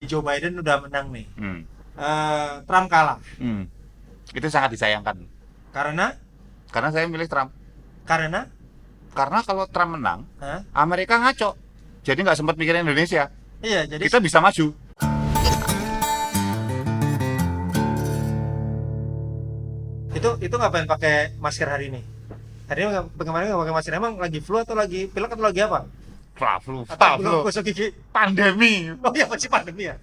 Joe Biden udah menang nih. Hmm. Trump kalah. Hmm. Itu sangat disayangkan. Karena Karena saya milih Trump. karena Karena kalau Trump menang, Hah? Amerika ngaco. Jadi nggak sempat mikirin Indonesia. Iya, jadi Kita bisa maju. itu ngapain pakai masker hari ini? Hari ini kemarin nggak pakai masker. Emang lagi flu atau lagi pilek atau lagi apa? Flu, Atau belum flu. gosok gigi? Pandemi. Oh iya, masih pandemi ya.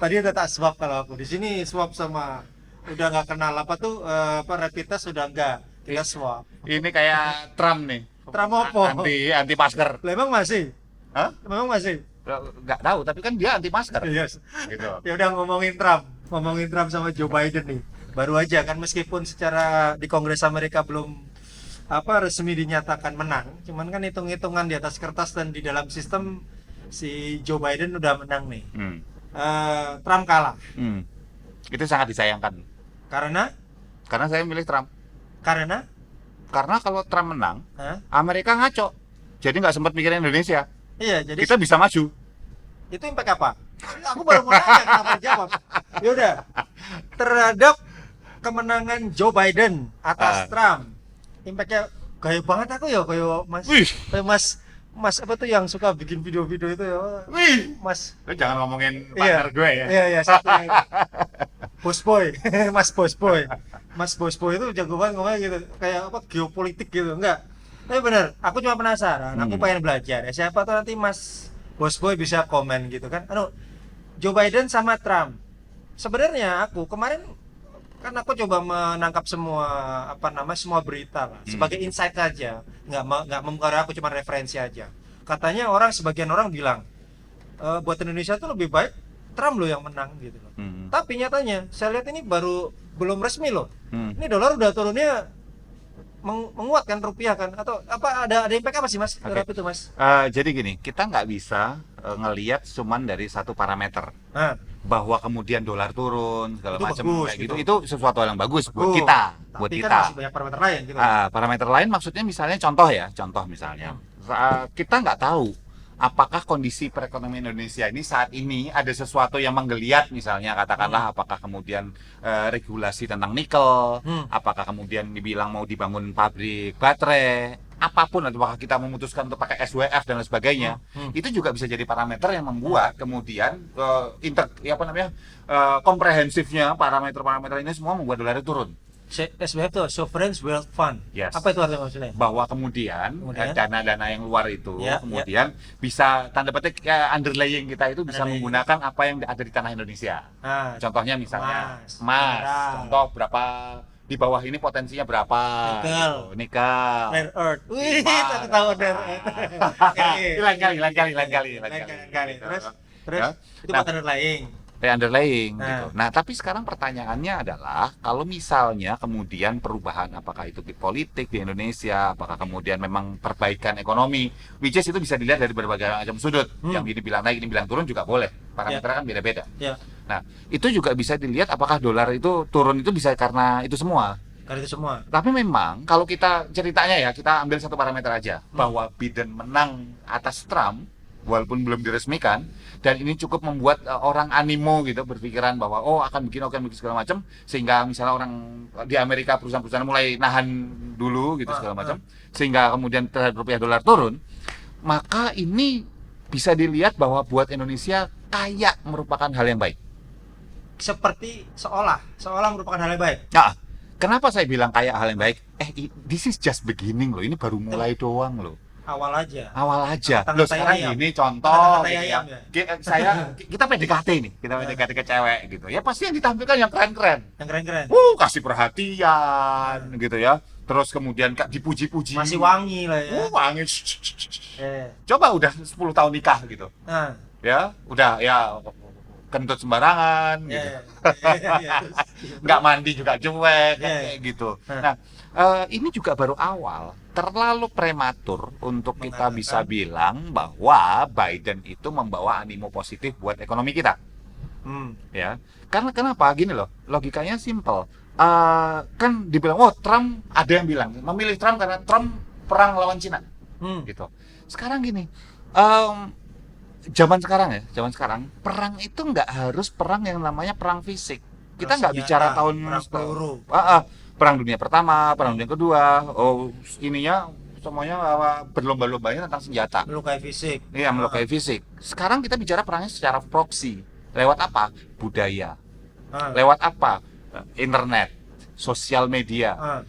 Tadi udah tak swab kalau aku. Di sini swab sama udah nggak kenal apa tuh rapid test sudah enggak. Kita swab. Ini kayak Trump nih. Trump apa? Anti masker. Lah, emang masih? Hah? Memang masih? Nggak tahu, tapi kan dia anti masker. Yes. Gitu. Ya udah, ngomongin Trump sama Joe Biden nih. Baru aja kan, meskipun secara di Kongres Amerika belum resmi dinyatakan menang, cuman kan hitung-hitungan di atas kertas dan di dalam sistem si Joe Biden udah menang nih. Hmm. Trump kalah. Hmm. Itu sangat disayangkan. Karena Karena saya milih Trump. karena Karena kalau Trump menang, Hah? Amerika ngaco. Jadi nggak sempat mikirin Indonesia. Iya, jadi Kita bisa maju. itu impact apa? Aku baru mau nanya, kenapa jawab? Ya udah, terhadap kemenangan Joe Biden atas Trump, impactnya gaya banget aku ya, kayak Wih. mas apa tuh yang suka bikin video-video itu ya, Wih. mas. Lu jangan ngomongin Iya, partner gue ya. iya, satu yang Bos Boy, Mas Bos Boy itu jago banget ngomongnya gitu, kayak apa, geopolitik gitu, enggak. Tapi bener, aku cuma penasaran, aku pengen belajar. Ya, siapa tuh nanti Mas Bos Boy bisa komen gitu kan. Joe Biden sama Trump. Sebenarnya aku kemarin kan aku coba menangkap semua berita lah, sebagai insight aja, nggak mempengaruhi, aku cuma referensi aja. Katanya sebagian orang bilang buat Indonesia tuh lebih baik Trump loh yang menang gitu loh. Tapi nyatanya saya lihat ini belum resmi loh. Ini dolar udah turunnya menguatkan rupiah kan, atau apa, ada impact apa sih mas terhadap itu mas? Jadi gini, kita nggak bisa ngelihat cuman dari satu parameter. Nah, Bahwa kemudian dolar turun segala Itu macam bagus, kayak gitu. gitu. Itu sesuatu yang bagus buat Betul. kita, buat Tapi kan kita. masih banyak parameter lain gitu. Parameter lain maksudnya misalnya contoh misalnya kita nggak tahu apakah kondisi perekonomian Indonesia ini saat ini ada sesuatu yang menggeliat, misalnya katakanlah apakah kemudian regulasi tentang nikel, apakah kemudian dibilang mau dibangun pabrik baterai, apapun, apakah kita memutuskan untuk pakai SWF dan lain sebagainya. Itu juga bisa jadi parameter yang membuat kemudian komprehensifnya parameter-parameter ini semua membuat dolar itu turun. SWF itu Sovereign Wealth Fund. Yes. Apa itu artinya maksudnya? Bahwa kemudian dana-dana yang luar itu Ya, kemudian bisa tanda petik underlying kita itu bisa Underlying. menggunakan apa yang ada di tanah Indonesia. Nah, Contohnya misalnya emas, emas. mineral. Contoh berapa di bawah ini potensinya berapa? Nikel. Gitu. Nikel. Rare Earth. Wih, Emas. aku tahu Rare Earth. Lain kali. Terus Ya. itu Nah, buat underlying. underlying Nah. gitu. Nah, tapi sekarang pertanyaannya adalah kalau misalnya kemudian perubahan, apakah itu di politik di Indonesia, apakah kemudian memang perbaikan ekonomi, which is itu bisa dilihat dari berbagai macam sudut. Yang ini bilang naik, ini bilang turun juga boleh. Parameternya kan beda-beda. Ya, Nah, itu juga bisa dilihat apakah dolar itu turun itu bisa karena itu semua. kali itu semua. Tapi memang kalau kita ceritanya ya, kita ambil satu parameter aja, bahwa Biden menang atas Trump walaupun belum diresmikan, dan ini cukup membuat orang animo gitu, berpikiran bahwa akan bikin segala macam, sehingga misalnya orang di Amerika perusahaan-perusahaan mulai nahan dulu gitu segala macam, sehingga kemudian terhadap rupiah dolar turun, maka ini bisa dilihat bahwa buat Indonesia kayak merupakan hal yang baik. Seperti seolah merupakan hal yang baik. Nah, kenapa saya bilang kayak hal yang baik? This is just beginning loh, ini baru mulai doang loh. Awal aja. Awal aja. Tengah-tengah Loh, sekarang ayam. ini contoh Tengah-tengah gitu ya. ayam ya. Kita PDKT nih, kita PDKT ke cewek gitu. Ya pasti yang ditampilkan yang keren-keren. Yang keren-keren. Kasih perhatian gitu ya. Terus kemudian dipuji-puji. Masih wangi lah ya. Wangi. Coba udah 10 tahun nikah gitu. Nah, Ya, udah ya kentut sembarangan gitu. Nggak mandi juga cuek kayak gitu. Nah, ini juga baru awal. Terlalu prematur untuk kita bisa bilang bahwa Biden itu membawa animo positif buat ekonomi kita. Ya, karena kenapa? Gini loh, logikanya simple. Kan dibilang, Trump, ada yang bilang memilih Trump karena Trump perang lawan Cina, gitu. Sekarang gini, zaman sekarang perang itu nggak harus perang yang namanya perang fisik. Kita nggak Senjata, bicara tahun perang peluru. perang dunia pertama, perang dunia kedua, ininya semuanya berlomba-lombanya tentang senjata. Melukai fisik. Iya, melukai fisik. Sekarang kita bicara perangnya secara proksi. Lewat apa? Budaya. Lewat apa? Internet, sosial media,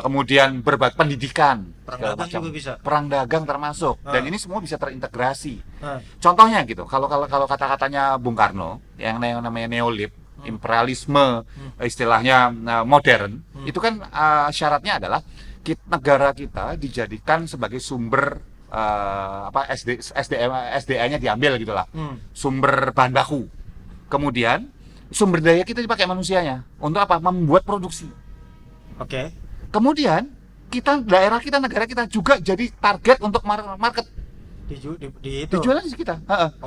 kemudian berbagai pendidikan, Perang segala dagang macam. juga bisa. Perang dagang termasuk. Dan ini semua bisa terintegrasi. Ah, Contohnya gitu, kalau kata-katanya Bung Karno yang namanya neolib, imperialisme, istilahnya modern, itu kan syaratnya adalah negara kita dijadikan sebagai sumber SDA-nya diambil gitulah, sumber bahan baku. Kemudian sumber daya kita dipakai manusianya untuk apa? Membuat produksi. Oke. Kemudian negara kita juga jadi target untuk market. Di itu. Dijualnya di kita.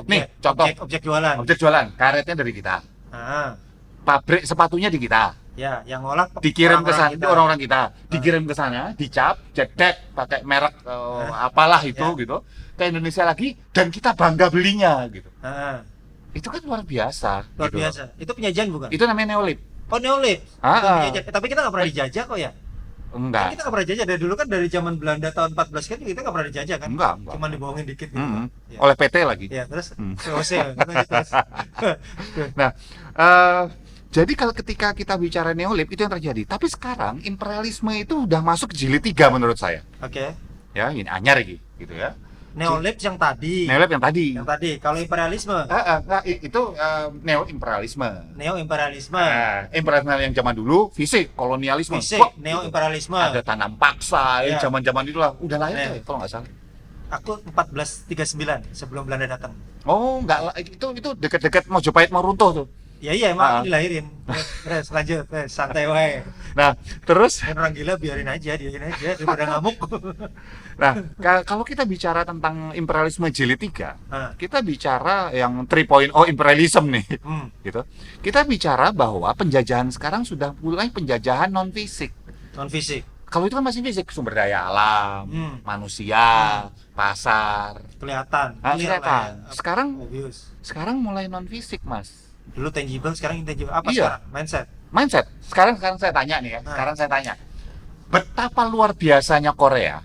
Nih, contoh Objek jualan. objek jualan, karetnya dari kita, Ah, pabrik sepatunya di kita, ya, yang ngolah dikirim ke sana, orang-orang itu orang-orang kita, dikirim ke sana, dicap, jedek, pakai merek apalah itu gitu, ke Indonesia lagi, dan kita bangga belinya gitu. Itu kan luar biasa. Luar gitu. biasa. Itu penjajahan bukan? Itu namanya neolib. Oh, neolib. Ah. Penjajah. Tapi kita nggak pernah dijajah kok ya. Kan Enggak. kita nggak pernah dijajah dari dulu kan, dari zaman Belanda tahun 14 kan kita nggak pernah dijajah kan. Enggak. Cuma dibohongin dikit gitu. Ya. Oleh PT lagi. Ya, terus Hmm. VOC terus. Nah, jadi kalau ketika kita bicara neolib itu yang terjadi. Tapi sekarang imperialisme itu udah masuk jilid 3 menurut saya. Oke. Ya, ini anyar gitu ya. Neolib yang tadi. Neolib yang tadi. Yang tadi. Kalau imperialisme, Itu neo-imperialisme. neo-imperialisme, Imperialisme yang zaman dulu fisik, kolonialisme. fisik, Wah, neo-imperialisme. ada tanam paksa, Ya. zaman-zaman itulah. Udah lahir Ya. tuh, kalau nggak salah. Aku 1439 sebelum Belanda datang. Oh, enggak lah, itu dekat-dekat Mojopahit mau runtuh tuh. Ya iya, emang aku dilahirin. Terus lanjut, santai wae. Nah, terus Kan orang gila biarin aja daripada ngamuk. nah, kalau kita bicara tentang imperialisme jilid 3, Ah, kita bicara yang 3.0 imperialism nih, gitu. Kita bicara bahwa penjajahan sekarang sudah mulai penjajahan non fisik. non fisik, Kalau itu kan masih fisik, sumber daya alam, manusia, pasar. kelihatan. Nah, Clear kelihatan. lah ya. Sekarang Obvious. mulai non fisik, Mas. Dulu tangible, sekarang intangible. Apa Iya. sekarang? Mindset. Mindset. Sekarang saya tanya nih ya. Sekarang saya tanya. Betapa luar biasanya Korea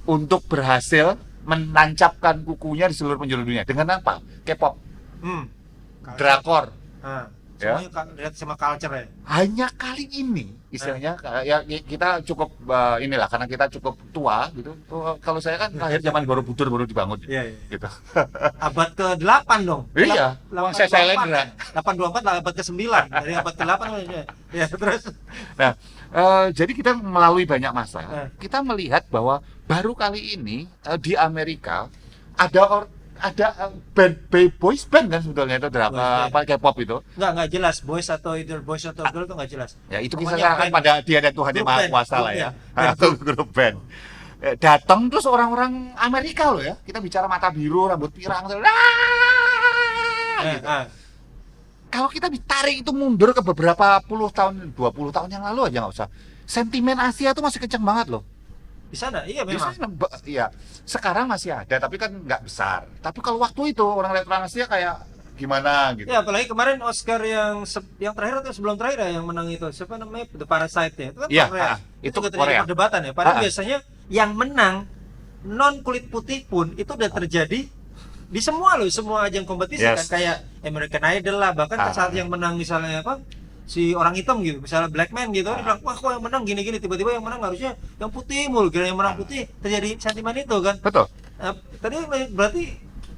untuk berhasil menancapkan kukunya di seluruh penjuru dunia dengan apa? K-pop, drakor. Ya. Semuanya lihat sama culture ya. Hanya kali ini istilahnya ya kita cukup inilah karena kita cukup tua gitu. Kalau saya kan lahir zaman Borobudur baru dibangun Iya, iya. gitu. Abad ke-8 dong. Iya, saya Lendra. 824 lah, abad ke-9. Dari abad ke-8 ya, terus. Nah, jadi kita melalui banyak masa, kita melihat bahwa baru kali ini di Amerika ada boys band kan sebetulnya itu apa K-pop itu. Enggak jelas boys atau girl itu enggak jelas. Ya itu Pokoknya bisa serahkan band. pada dia dan Tuhan yang Grup Maha band, Kuasa grup lah ya. band. Atau grup band. Datang terus orang-orang Amerika loh ya. Kita bicara mata biru, rambut pirang, gitu. Kalau kita ditarik itu mundur ke beberapa puluh tahun, 20 tahun yang lalu aja nggak usah. Sentimen Asia tuh masih kencang banget loh. Di sana iya Di memang. sana, iya. Sekarang masih ada, tapi kan nggak besar. Tapi kalau waktu itu orang lihat orang Asia kayak gimana gitu. Ya apalagi kemarin Oscar yang terakhir atau sebelum terakhir ya, yang menang itu siapa namanya, The Parasite ya. Itu kan Iya, Korea. itu juga terjadi Korea. perdebatan ya. Padahal biasanya yang menang non kulit putih pun itu udah terjadi di semua ajang kompetisi. Yes. Kan kayak American Idol lah, bahkan saat yang menang misalnya apa, si orang hitam gitu, misalnya black man gitu, dia bilang wah kok yang menang gini-gini, tiba-tiba yang menang harusnya yang putih mulu, kira yang menang putih, terjadi sentimen itu kan. Betul. Tadi berarti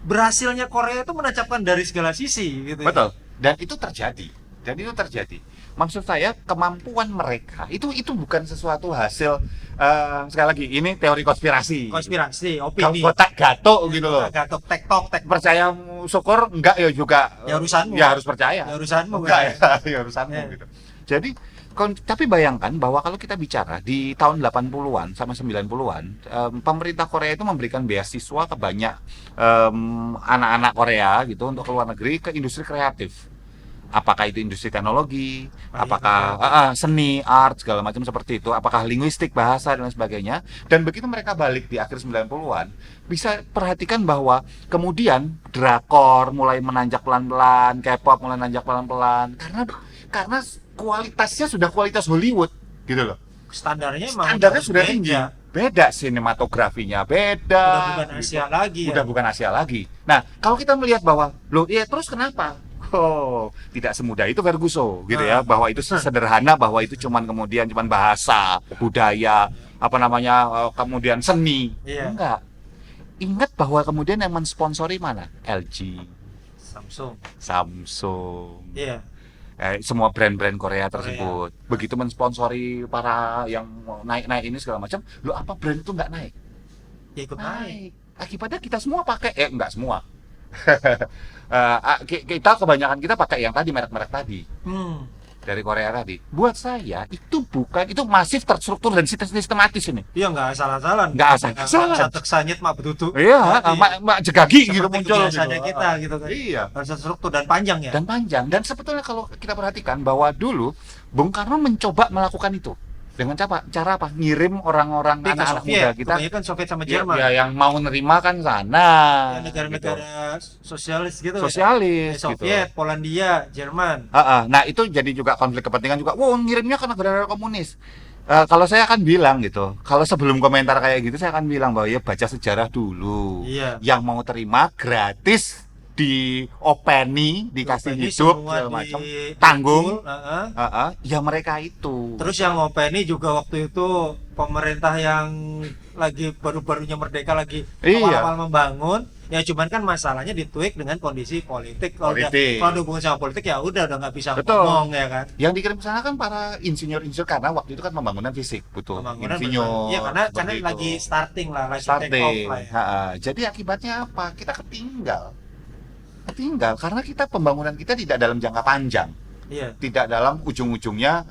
berhasilnya Korea itu menancapkan dari segala sisi gitu. Betul. Dan itu terjadi. Maksud saya kemampuan mereka itu bukan sesuatu hasil sekali lagi ini teori konspirasi. Konspirasi, Kalau opini. kotak gatok gitu loh. Gatok, tektok. Percaya syukur enggak ya juga. Ya urusanmu. Ya harus percaya. Ya urusanmu. Enggak ya urusanmu Ya. gitu. Jadi tapi bayangkan bahwa kalau kita bicara di tahun 80-an sama 90-an, pemerintah Korea itu memberikan beasiswa ke banyak anak-anak Korea gitu untuk ke luar negeri ke industri kreatif. Apakah itu industri teknologi, Pariwisata. apakah seni, art, segala macam seperti itu, apakah linguistik, bahasa, dan lain sebagainya. Dan begitu mereka balik di akhir 90-an, bisa perhatikan bahwa kemudian drakor mulai menanjak pelan-pelan, K-pop mulai menanjak pelan-pelan, karena kualitasnya sudah kualitas Hollywood, gitu loh. Standarnya emang Standarnya sudah beda. tinggi, beda sinematografinya, beda. Udah bukan gitu. Asia lagi ya. Udah bukan Asia lagi. Nah, kalau kita melihat bahwa, loh, ya terus kenapa? Oh, tidak semudah itu Ferguson, gitu ya, bahwa itu sederhana, bahwa itu cuman bahasa, budaya, kemudian seni. Iya. Enggak. Ingat bahwa kemudian yang mensponsori mana? LG, Samsung, Iya. semua brand-brand Korea tersebut. Begitu mensponsori para yang naik-naik ini segala macam, lo apa brand itu nggak naik? Ya ikut naik. Akibatnya kita semua pakai, nggak semua. Kita kebanyakan kita pakai yang tadi, merek-merek tadi dari Korea tadi. Buat saya itu masif, terstruktur dan sistematis ini. Iya, nggak asal-asalan. Nggak asal-asalan. Catek sanyit mak betutu. Iya, mak jegagi gitu Seperti muncul kebiasaannya gitu. kita gitu kan. Iya. Harus struktur dan panjang ya. Dan panjang. Dan sebetulnya kalau kita perhatikan bahwa dulu Bung Karno mencoba melakukan itu dengan cara apa? Ngirim orang-orang Tapi ke anak-anak Soviet, muda kita. kebanyakan Soviet sama Ya, Jerman. yang mau nerima kan sana. Ya, negara-negara sosialis gitu. Sosialis Ya, Soviet, gitu. Polandia, Jerman. Nah itu jadi juga konflik kepentingan juga. Wow, ngirimnya ke negara komunis. Kalau saya akan bilang gitu, kalau sebelum komentar kayak gitu saya akan bilang bahwa ya baca sejarah dulu. Iya. Yang mau terima gratis diopeni, dikasih Openi hidup semua segala macam, di- tanggung. Heeh. Ya mereka itu. Terus yang openi juga waktu itu pemerintah yang lagi baru-barunya merdeka lagi Iya. awal-awal membangun. Ya cuman kan masalahnya dituik dengan kondisi politik. Kalau udah Politik. kalau hubungan sama politik ya udah nggak bisa Betul. ngomong ya kan. Yang dikirim ke sana kan para insinyur-insinyur, karena waktu itu kan pembangunan fisik butuh Pembangunan insinyur. Iya karena seperti itu. lagi starting lah, lagi take off Starting. lah ya. Jadi akibatnya apa? Kita ketinggal karena kita pembangunan kita tidak dalam jangka panjang, Iya. tidak dalam ujung-ujungnya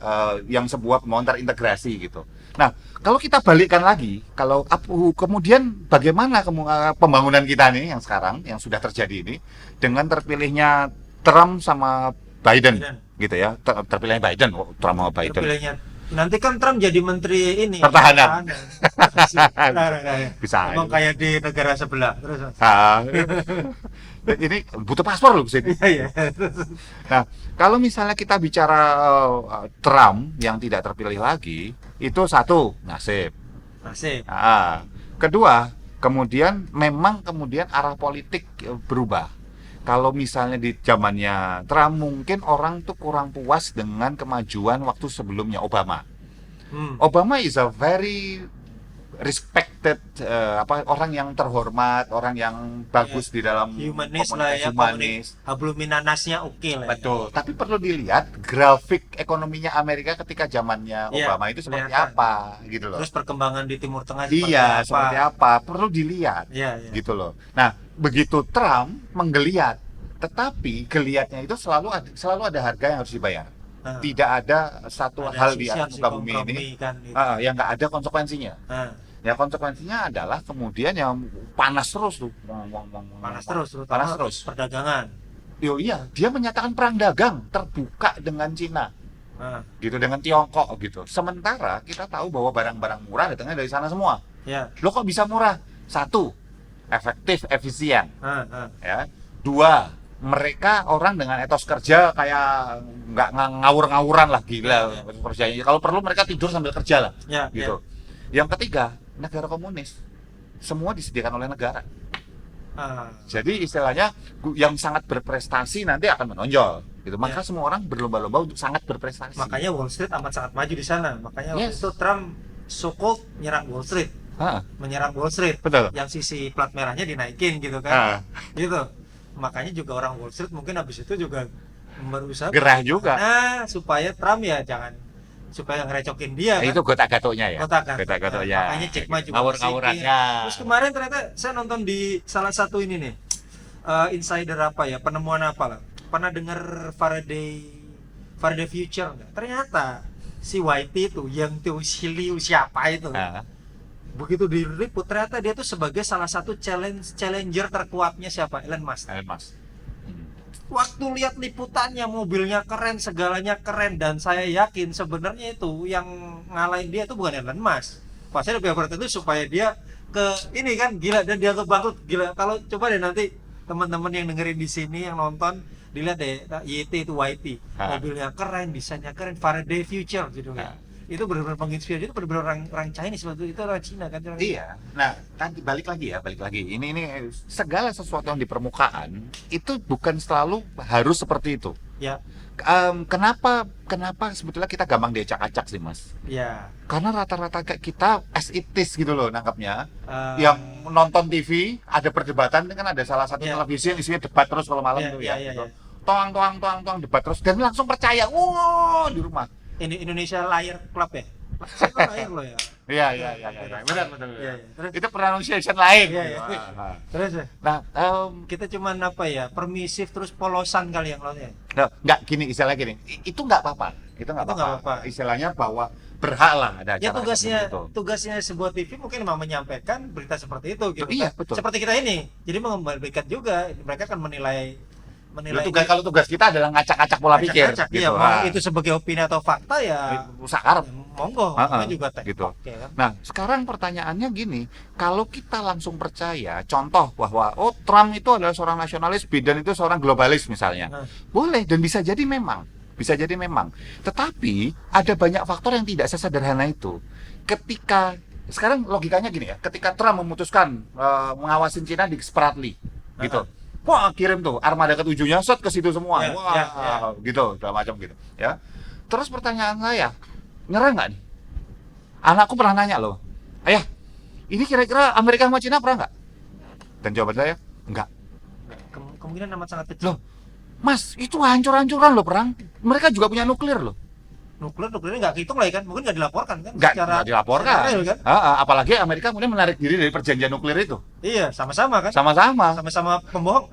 yang sebuah pembangunan terintegrasi gitu. Nah, kalau kita balikkan lagi, kemudian bagaimana pembangunan kita nih yang sekarang yang sudah terjadi ini dengan terpilihnya Trump sama Biden, gitu ya, terpilihnya Biden, Trump sama Biden. Terpilihnya. Nanti kan Trump jadi menteri ini Pertahanan. Bisa. Emang kayak di negara sebelah. Terus Ini butuh paspor loh kesini. iya. Nah, kalau misalnya kita bicara Trump yang tidak terpilih lagi, itu satu, nasib. Masih. Kedua, kemudian arah politik berubah. Kalau misalnya di zamannya Trump, mungkin orang tuh kurang puas dengan kemajuan waktu sebelumnya Obama. Obama is a very respected, orang yang terhormat, orang yang bagus di dalam Humanis lah komunitas ya, humanis. habluminanasnya oke lah. Betul. Tapi perlu dilihat grafik ekonominya Amerika ketika zamannya Iya, Obama itu seperti kelihatan. apa, gitu loh. Terus perkembangan di Timur Tengah Iya, seperti apa? Perlu dilihat, Iya, iya. gitu loh. Nah, begitu Trump menggeliat, tetapi geliatnya itu selalu ada harga yang harus dibayar. Tidak ada satu Ada hal sisi di harus muka bumi ini dikompromikan gitu. yang nggak ada konsekuensinya. Ya konsekuensinya adalah kemudian yang panas terus tuh. Panas terus, terutama Panas terus. perdagangan. Iya, dia menyatakan perang dagang terbuka dengan Cina, gitu, dengan Tiongkok gitu. Sementara kita tahu bahwa barang-barang murah datangnya dari sana semua. Ya. Lo kok bisa murah? Satu, efektif, efisien. Ya. Dua, mereka orang dengan etos kerja kayak nggak ngawur-ngawuran lah, gila kerjanya. Kalau perlu mereka tidur sambil kerja lah, Ya, gitu. Yang ketiga, negara komunis, semua disediakan oleh negara. Jadi istilahnya yang sangat berprestasi nanti akan menonjol, gitu. Maka semua orang berlomba-lomba untuk sangat berprestasi. Makanya Wall Street amat sangat maju di sana. Makanya waktu itu Trump so-called nyerang Wall Street. Menyerang Wall Street. Betul. Yang sisi plat merahnya dinaikin gitu kan. Gitu. Makanya juga orang Wall Street mungkin habis itu juga berusaha gerah juga. Supaya Trump ya supaya ngerecokin dia kan. Itu gotak-gatoknya ya. Gotak-gatoknya. Makanya Jack Ma juga ngawur-ngawurannya. Terus kemarin ternyata saya nonton di salah satu ini nih. Insider apa ya, penemuan apa lah. Pernah dengar Faraday Future enggak? Ternyata si Whitey itu yang tuh Liu siapa itu. Begitu diliput ternyata dia tuh sebagai salah satu challenger terkuatnya siapa? Elon Musk. waktu lihat liputannya, mobilnya keren, segalanya keren, dan saya yakin sebenarnya itu yang ngalahin dia itu bukan Elon Musk. Pasti lebih berat itu supaya dia ke ini kan gila, dan dia ke bangkrut gila. Kalau coba deh nanti teman-teman yang dengerin di sini yang nonton dilihat deh YT itu YT, mobilnya keren, desainnya keren, Faraday Future judulnya. Itu benar-benar menginspirasi, itu benar-benar orang Chinese waktu itu, orang Cina kan. Iya. Nah, tadi balik lagi. Ini segala sesuatu yang di permukaan itu bukan selalu harus seperti itu. Ya. Kenapa sebetulnya kita gampang diacak-acak sih, Mas? Ya. Karena rata-rata kayak kita as it is gitu loh nangkapnya. Yang nonton TV ada perdebatan kan, ada salah satu televisi yang isinya debat terus kalau malam tuh ya. Gitu. Toang debat terus dan langsung percaya. Wow, di rumah. Ini Indonesia Liar Club ya? Saya Liar loh ya. Iya. Benar. Iya. Terus Itu pronunciation lain. Iya. Gitu. Terus ya? Nah, kita cuman apa ya? Permisif terus polosan kali yang lainnya. nggak gini istilahnya gini. Itu nggak apa-apa. Itu nggak apa-apa. Istilahnya bahwa berhak lah ada Ya acara tugasnya sebuah TV mungkin memang menyampaikan berita seperti itu gitu. Iya, kan? betul. Seperti kita ini. Jadi mengembalikan juga, mereka akan menilai Kalau tugas kita adalah ngacak-ngacak pola pikir acak-acak, gitu. iya, mau itu sebagai opini atau fakta ya Sakar. monggo, kita juga teh. Gitu. Oke, kan? Nah, sekarang pertanyaannya gini, kalau kita langsung percaya, contoh bahwa Trump itu adalah seorang nasionalis, Biden itu seorang globalis misalnya, boleh dan bisa jadi memang. Tetapi ada banyak faktor yang tidak sesederhana itu. Ketika sekarang logikanya gini ya, ketika Trump memutuskan mengawasin Cina di separately, gitu. Wah, kirim tuh armada ketujuhnya set ke situ semua. Gitu, segala macam gitu, ya. Terus pertanyaan saya, nyerah nggak nih? Anakku pernah nanya loh, ayah, ini kira-kira Amerika sama Cina perang nggak? Dan jawaban saya, enggak. Kemungkinan amat sangat kecil. Loh, Mas, itu hancur-hancuran loh perang. Mereka juga punya nuklir loh. Nuklirnya nggak kehitung lah ya kan, mungkin nggak dilaporkan kan? Nggak dilaporkan. Real, kan? Apalagi Amerika kemudian menarik diri dari perjanjian nuklir itu. Iya, sama-sama kan? Sama-sama pembohong,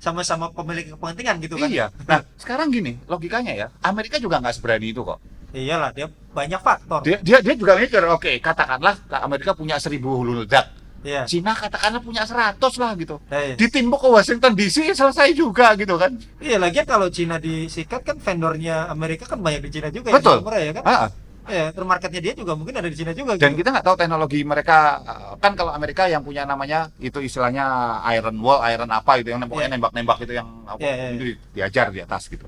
sama-sama pemilik kepentingan gitu kan? Iya. Nah, sekarang gini, logikanya ya, Amerika juga nggak seberani itu kok. Iyalah, dia banyak faktor. Dia juga mikir, oke, katakanlah Amerika punya 1000 hulu ledak. Iya. Cina katakanlah punya 100 lah gitu. Iya. Ditimbuk ke Washington DC selesai juga gitu kan. Iya, lagian kalau Cina disikat kan vendornya Amerika kan banyak di Cina juga. Betul. Ya kan? Ya, marketnya dia juga mungkin ada di Cina juga. Dan gitu. kita nggak tahu teknologi mereka, kan kalau Amerika yang punya namanya itu istilahnya iron wall, iron apa itu yang pokoknya nembak-nembak itu yang itu diajar di atas gitu.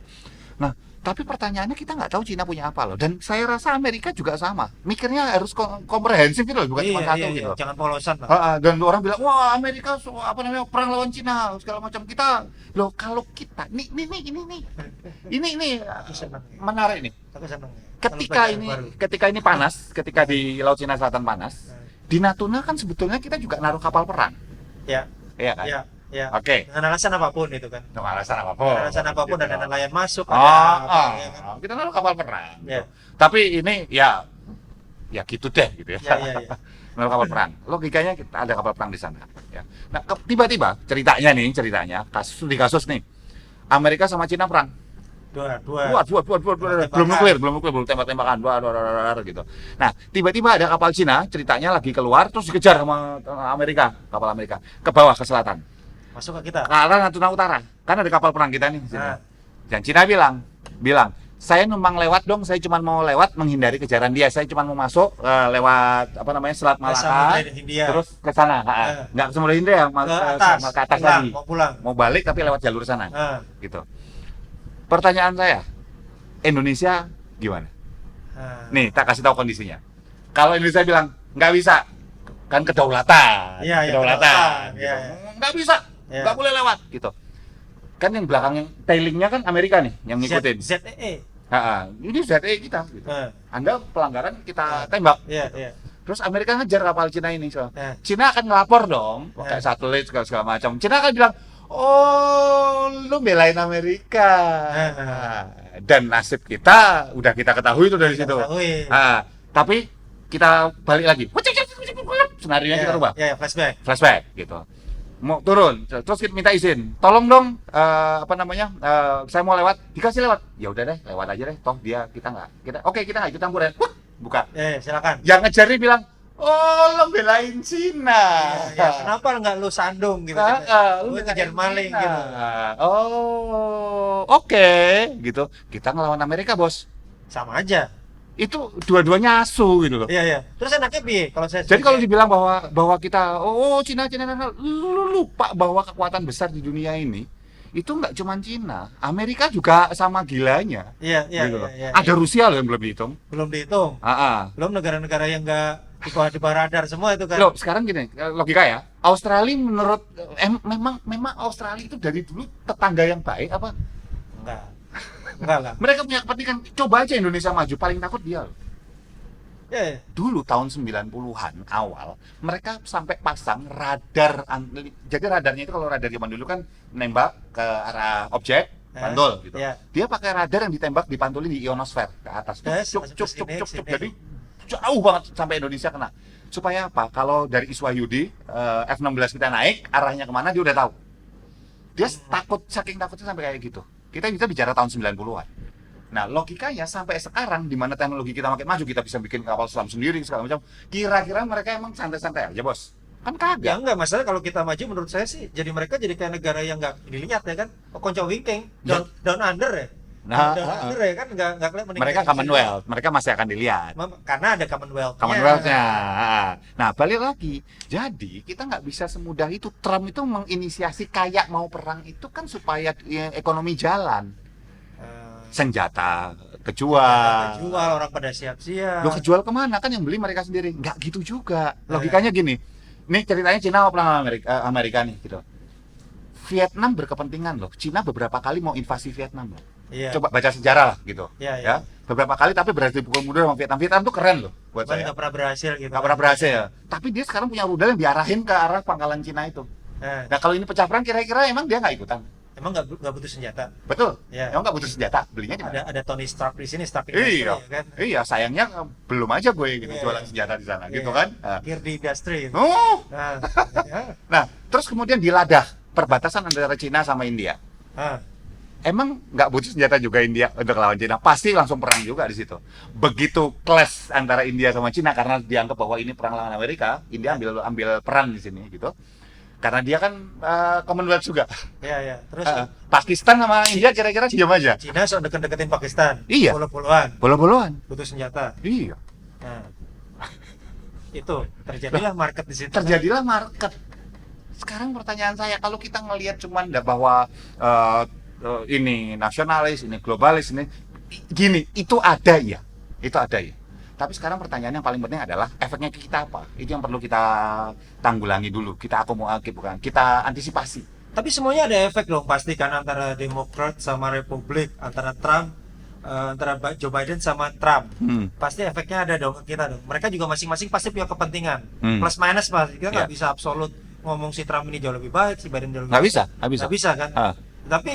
Nah, tapi pertanyaannya kita nggak tahu Cina punya apa loh. Dan saya rasa Amerika juga sama. Mikirnya harus komprehensif gitu loh, bukan cuma satu gitu. Jangan polosan lah. Dan orang bilang, wah Amerika perang lawan Cina segala macam. Kita loh, kalau kita ini menarik nih. Aku senang. Ketika ini panas, ketika di Laut Cina Selatan panas, di Natuna kan sebetulnya kita juga naruh kapal perang. Ya. Iya kan? Ya. Oke. Dengan alasan apapun itu kan. Dengan alasan apapun gitu. Ada nelayan masuk. Ya kan? Kita naruh kapal perang. Ya. Tapi ini ya gitu deh gitu ya. Ya. Naruh kapal perang. Logikanya kita ada kapal perang di sana. Ya. Nah, tiba-tiba ceritanya kasus nih. Amerika sama Cina perang. Dua. Belum nuklir, belum tembak-tembakan, gitu. Nah, tiba-tiba ada kapal Cina, ceritanya lagi keluar, terus dikejar sama kapal Amerika, ke bawah, ke selatan. Masuk ke kita. Ke arah Natuna Utara, kan ada kapal perang kita nih. Dan Cina bilang, saya numpang lewat dong, saya cuma mau lewat menghindari kejaran dia, saya cuma mau masuk lewat Selat Malaka, terus ke sana, nggak ke Samudra Hindia, ke atas lagi, mau balik tapi lewat jalur sana, gitu. Pertanyaan saya, Indonesia gimana? Nih, tak kasih tahu kondisinya. Kalau Indonesia bilang nggak bisa, kan kedaulatan, gitu. Nggak bisa, nggak boleh lewat, gitu. Kan yang belakang yang tailingnya kan Amerika nih, yang ngikutin. ZEE. Ini ZEE kita. Gitu. Anda pelanggaran kita tembak. Iya. Terus Amerika ngejar kapal Cina ini, Cina akan ngelapor dong, pakai satelit segala macam. Cina akan bilang, oh, lu belain Amerika. Dan nasib kita udah kita ketahui itu dari situ. Tapi kita balik lagi. Senarionya kita rubah. Flashback gitu. Mau turun, terus kita minta izin. Tolong dong, saya mau lewat. Dikasih lewat. Ya udah deh, lewat aja deh. Toh kita nggak ikut campur ya. Buka. Silakan. Yang ngejar ini bilang, Oh, lo belain Cina. Kenapa nggak lu sandung gitu? Lu Lu belain kejar maling Cina. gitu. Oh, oke, gitu. Kita ngelawan Amerika, Bos. Sama aja. Itu dua-duanya asu gitu loh. Iya. Terus enaknya piye kalau saya Jadi kalau sebagai- dibilang bahwa kita Cina, lu lupa bahwa kekuatan besar di dunia ini itu nggak cuma Cina, Amerika juga sama gilanya. Iya, Gitu loh. iya. Ada Rusia loh yang belum dihitung. Belum dihitung. Ah. Belum negara-negara yang nggak di bawah radar semua itu kan. Loh, sekarang gini, logika ya. Australia menurut memang Australia itu dari dulu tetangga yang baik apa? Enggak lah. Mereka punya kepentingan. Coba aja Indonesia maju, paling takut dia loh. Ya. Dulu tahun 90-an awal, mereka sampai pasang radar. Jadi radarnya itu kalau radar zaman dulu kan nembak ke arah objek, pantul gitu. Iya. Dia pakai radar yang ditembak dipantulin di ionosfer ke atas. Cuk. Sini. Jadi jauh banget sampai Indonesia kena. Supaya apa? Kalau dari Iswayudi F-16 kita naik, arahnya kemana dia udah tahu. Dia takut, saking takutnya sampai kayak gitu. Kita bicara tahun 90-an. Nah, logikanya sampai sekarang di mana teknologi kita makin maju, kita bisa bikin kapal selam sendiri segala macam. Kira-kira mereka emang santai-santai aja, Bos? Kan Ya kagak. enggak, masalah kalau kita maju menurut saya sih jadi mereka jadi kayak negara yang enggak dilihat ya kan. Konco wingking, down under ya. Nah, down under ya kan enggak kelihatan mereka Commonwealth, mereka masih akan dilihat. Karena ada Commonwealth. Commonwealth-nya. Nah, balik lagi. Jadi, kita nggak bisa semudah itu. Trump itu menginisiasi kayak mau perang itu kan supaya ekonomi jalan. Senjata kejual. Jual orang pada siap-siap. Lo kejual kemana? Kan yang beli mereka sendiri. Nggak gitu juga. Logikanya gini. Nih ceritanya Cina mau perang sama Amerika nih gitu. Vietnam berkepentingan loh. Cina beberapa kali mau invasi Vietnam loh. Iya. Coba baca sejarah lah gitu. Iya. Ya. Beberapa kali tapi berhasil dipukul mundur sama Vietnam. Vietnam tuh keren loh buat Cuman saya. nggak pernah berhasil gitu. Nggak pernah berhasil. Tapi dia sekarang punya rudal yang diarahin ke arah pangkalan Cina itu. Nah kalau ini pecah perang kira-kira emang dia nggak ikutan? Emang nggak butuh senjata. Betul. Iya. Emang nggak butuh senjata. Belinya di mana? Ada Tony Stark di sini, Stark Iya, ya kan. iya. Sayangnya belum aja gue gitu Iya. jualan senjata di sana, Iya. gitu kan? Nah. Kirby Industry. Oh, Nah, ya. nah, terus kemudian diladah perbatasan antara Cina sama India. Ah, Emang nggak butuh senjata juga India untuk lawan Cina? Pasti langsung perang juga di situ. Begitu clash antara India sama Cina karena dianggap bahwa ini perang lawan Amerika, India ambil peran di sini gitu. Karena dia kan Commonwealth juga. ya. Terus Pakistan sama India kira-kira diam aja. Cina sok deket-deketin Pakistan. Iya. Puluh-puluhan. Bolo-boloan. Butuh senjata. Iya. Nah, itu terjadilah market di situ. Terjadilah market. Sekarang pertanyaan saya, kalau kita ngelihat cuman bahwa ini nasionalis, ini globalis, ini gini, itu ada ya. Tapi sekarang pertanyaan yang paling penting adalah efeknya ke kita apa? Itu yang perlu kita tanggulangi dulu, kita bukan, kita antisipasi. Tapi semuanya ada efek dong pasti kan antara Demokrat sama Republik, antara Trump, antara Joe Biden sama Trump. Pasti efeknya ada dong ke kita dong. Mereka juga masing-masing pasti punya kepentingan. Plus minus pasti. Kita nggak bisa absolut ngomong si Trump ini jauh lebih baik, si Biden jauh lebih Nggak baik. bisa. Nggak bisa kan? Tapi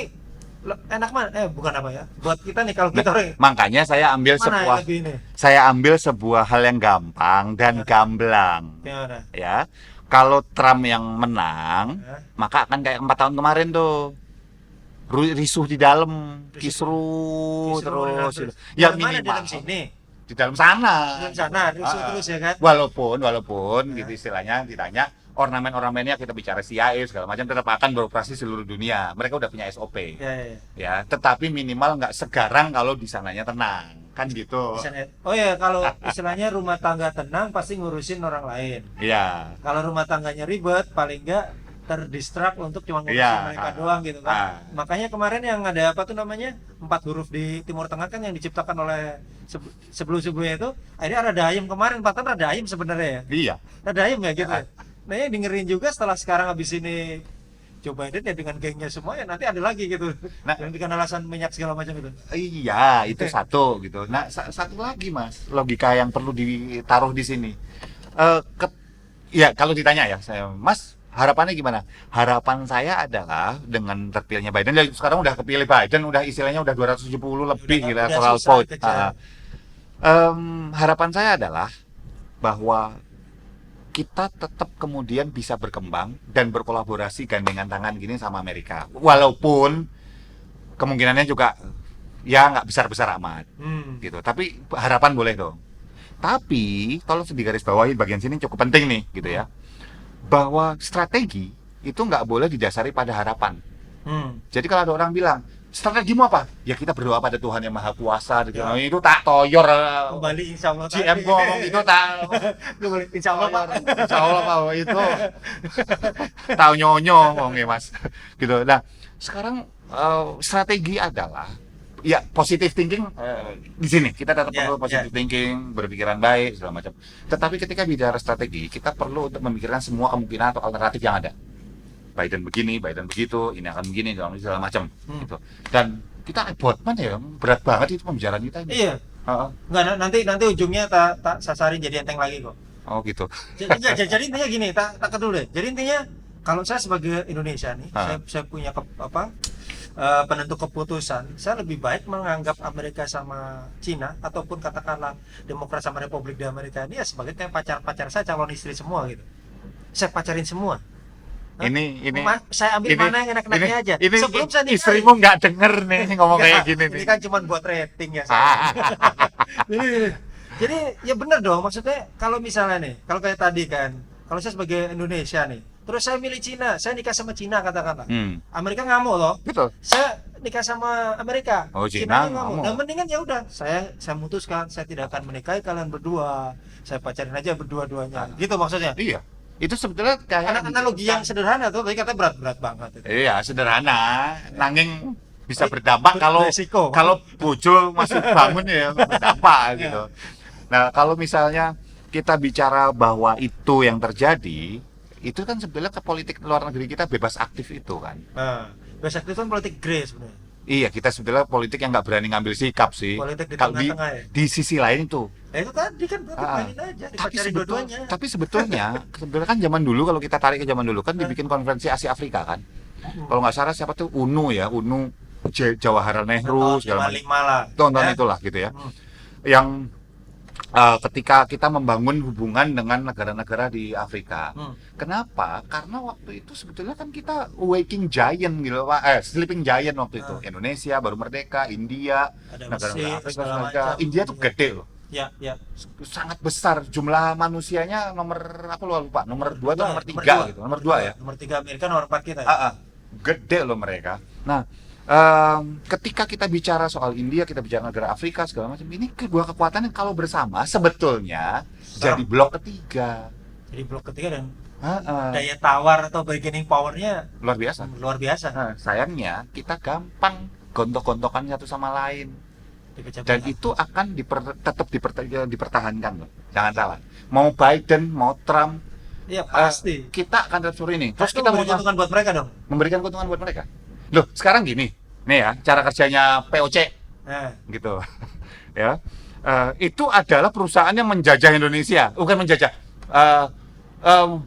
enak mana? Bukan apa ya? Buat kita nih kalau kita orang Makanya saya ambil mana yang lebih ini? sebuah hal yang gampang dan gamblang. Gimana? Ya, kalau Trump yang menang, Ya. maka akan kayak 4 tahun kemarin tuh. Risuh di dalam, kisruh terus. Ya mana di minimal dalam sini? di dalam sana. Di dalam sana, rusuh terus ya kan? Walaupun gitu istilahnya ditanya ornamen-ornamennya, kita bicara CIA segala macam tetap akan beroperasi seluruh dunia. Mereka udah punya SOP. Ya. Ya, tetapi minimal nggak segarang kalau di sananya tenang. Kan gitu. Oh ya, kalau istilahnya rumah tangga tenang pasti ngurusin orang lain. Iya. Kalau rumah tangganya ribet, paling enggak terdistrak untuk cuma ngurusin Iya. mereka doang gitu kan. Makanya kemarin yang ada apa tuh namanya 4 huruf di Timur Tengah kan yang diciptakan oleh sebelum-sebelumnya itu, akhirnya rada ayem kemarin, padahal rada ayem sebenarnya ya. Iya. Rada ayem ya gitu. Nah yang dengerin juga setelah sekarang habis ini Joe Biden ya dengan gengnya semua ya nanti ada lagi gitu. Nah, yang dengan alasan minyak segala macam itu. iya, itu satu gitu. Nah, satu lagi Mas, logika yang perlu ditaruh di sini. Ya kalau ditanya ya, saya, Mas, harapannya gimana? Harapan saya adalah dengan terpilihnya Biden, ya sekarang udah kepilih Biden, udah istilahnya udah 270 lebih gitu electoral vote. Harapan saya adalah bahwa kita tetap kemudian bisa berkembang dan berkolaborasi gandengan tangan gini sama Amerika. Walaupun kemungkinannya juga ya nggak besar-besar amat gitu. Tapi harapan boleh dong. Tapi tolong digarisbawahi bagian sini cukup penting nih gitu ya. Bahwa strategi itu nggak boleh didasari pada harapan. Jadi kalau ada orang bilang, strategimu apa? Ya kita berdoa pada Tuhan yang Maha Kuasa gitu. Ya. Nah, itu tak toyor. Kembali insya Allah GM ngomong itu tak Kembali insya Allah Pak. Insya Allah Pak itu tahu nyonyo ngomongnya Mas. Gitu. Nah, sekarang strategi adalah ya positive thinking di sini kita tetap Ya, perlu positive thinking, berpikiran baik segala macam. Tetapi ketika bicara strategi, kita perlu untuk memikirkan semua kemungkinan atau alternatif yang ada. Biden begini, Biden begitu, ini akan begini, segala macam gitu. Dan kita botman ya, berat banget itu pembicaraan kita ini. Iya. Enggak, nanti ujungnya tak sasarin jadi enteng lagi kok. Oh gitu. Jadi intinya gini, tak dulu deh. Jadi intinya kalau saya sebagai Indonesia nih, saya punya penentu keputusan, saya lebih baik menganggap Amerika sama Cina ataupun katakanlah Demokrat sama Republik di Amerika ini ya sebagai kayak pacar-pacar saya, calon istri semua gitu. Saya pacarin semua. Ini saya ambil mana yang enak-enaknya aja. Ini sebelum saya nikahin. istrimu nggak denger nih ngomong kayak gini nih. Ini kan cuma buat rating ya. Jadi ya benar dong, maksudnya kalau misalnya nih, kalau kayak tadi kan, kalau saya sebagai Indonesia nih, terus saya milih Cina, saya nikah sama Cina katakanlah. Amerika ngamuk loh. Betul. Saya nikah sama Amerika. Oh, Cina ngamuk. Nah, mendingan ya udah, saya memutuskan saya tidak akan menikahi kalian berdua. Saya pacarin aja berdua-duanya. Gitu maksudnya. Iya. Itu sebetulnya kayak analogi yang sederhana tuh, tapi katanya berat-berat banget itu. Iya, sederhana. Nanging bisa berdampak kalau bojo masih bangun ya berdampak gitu. Nah, kalau misalnya kita bicara bahwa itu yang terjadi, itu kan sebenarnya ke politik luar negeri kita bebas aktif itu kan. Bebas aktif kan politik grey sebenarnya. Iya, kita sebetulnya politik yang nggak berani ngambil sikap sih. Politik di Kalau tengah-tengah ya. di sisi lain itu. Itu tadi kan berarti mainin aja, dipacarin dua-duanya. Tapi sebetulnya kan zaman dulu kalau kita tarik ke zaman dulu kan dibikin konferensi Asia Afrika kan. Kalau nggak salah siapa tuh UNU Jawaharlal Nehru segala macam. Tonton itulah gitu ya. Yang ketika kita membangun hubungan dengan negara-negara di Afrika. Kenapa? Karena waktu itu sebetulnya kan kita waking giant gitu Pak. Sleeping giant waktu itu. Indonesia baru merdeka, India, negara-negara Afrika. India tuh gede loh. Ya. Sangat besar jumlah manusianya aku lupa nomor 2 atau nomor 3 gitu. Nomor 2 ya. Nomor 3 Amerika, nomor 4 kita ya. Gede loh mereka. Nah, ketika kita bicara soal India, kita bicara negara Afrika segala macam, ini kedua kekuatan yang kalau bersama sebetulnya jadi blok ketiga. Jadi blok ketiga dan daya tawar atau bargaining powernya luar biasa. Luar biasa. Sayangnya kita gampang gontok-gontokan satu sama lain. Dan itu akan tetap dipertahankan loh. Jangan salah. Mau Biden, mau Trump, iya pasti. Kita akan tetap ini. Terus kita memberikan keuntungan buat mereka dong. Memberikan keuntungan buat mereka. Loh, sekarang gini. Nih ya, cara kerjanya POC. Gitu. Ya. Itu adalah perusahaan yang menjajah Indonesia, bukan menjajah.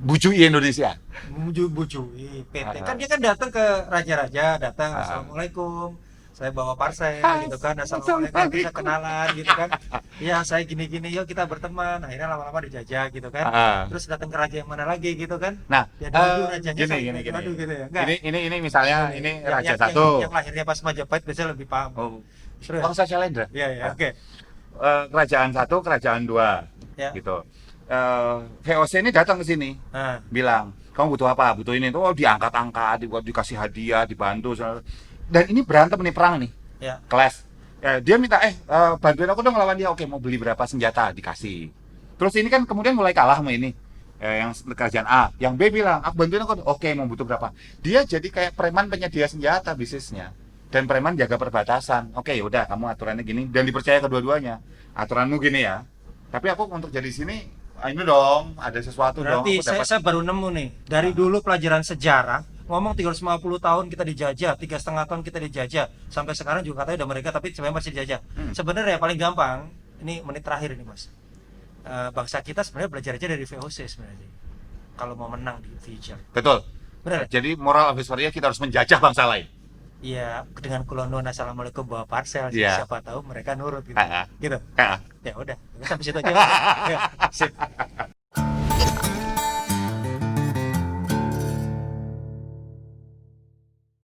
Bujui Indonesia. Bujui PT. Kan dia kan datang ke raja-raja, datang assalamualaikum. Saya bawa parcel gitu kan, assalamualaikum, bisa kenalan gitu kan. Ya saya gini-gini, yuk kita berteman. Akhirnya lama-lama dijajah gitu kan. Terus datang ke raja yang mana lagi gitu kan. Nah, ya rajanya gini. gitu ya. Ini misalnya ini raja satu. Yang lahirnya pas Majapahit biasanya lebih paham. Bangsa Syailendra. Iya, oke. Kerajaan satu, kerajaan dua. Gitu. VOC ini datang ke sini. Bilang, "Kamu butuh apa?" "Butuh ini." Oh, diangkat-angkat, dikasih hadiah, dibantu. Dan ini berantem nih, perang nih. Clash. Dia minta bantuin aku dong lawan dia. Oke, mau beli berapa senjata, dikasih. Terus ini kan kemudian mulai kalah sama ini. Yang kerajaan A, yang B bilang, "Aku bantuin aku." Oke, mau butuh berapa? Dia jadi kayak preman penyedia senjata bisnisnya. Dan preman jaga perbatasan. Oke, yaudah, kamu aturannya gini dan dipercaya kedua-duanya. Aturanmu gini ya. Tapi aku untuk jadi sini ini dong, ada sesuatu. Berarti dong. Saya baru nemu nih. Dari dulu pelajaran sejarah ngomong 350 tahun kita dijajah, 3,5 tahun kita dijajah, sampai sekarang juga katanya udah mereka tapi sebenarnya masih dijajah. Sebenarnya paling gampang, ini menit terakhir ini Mas. Bangsa kita sebenarnya belajar aja dari VOC sebenarnya. Kalau mau menang di future. Betul. Benar. Jadi moral of history kita harus menjajah bangsa lain. Iya, dengan kulonun assalamualaikum bawa parcel, siapa tahu mereka nurut gitu. Gitu. Ya udah, sampai situ aja. Ya, sip.